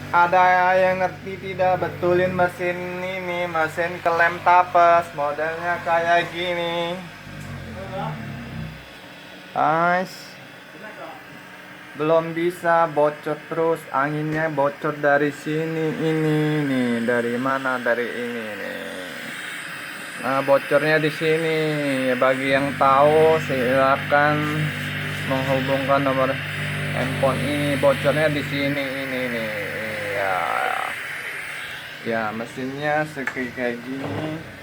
Ada yang ngerti tidak betulin mesin ini, mesin kelem tapes, modelnya kayak gini. Guys, belum bisa, bocor terus, anginnya bocor dari sini ini nih, dari mana? Dari ini nih. Nah, bocornya di sini. Bagi yang tahu silakan menghubungkan nomor handphone ini. Bocornya di sini ini nih. Ya, ya mesinnya kayak gini.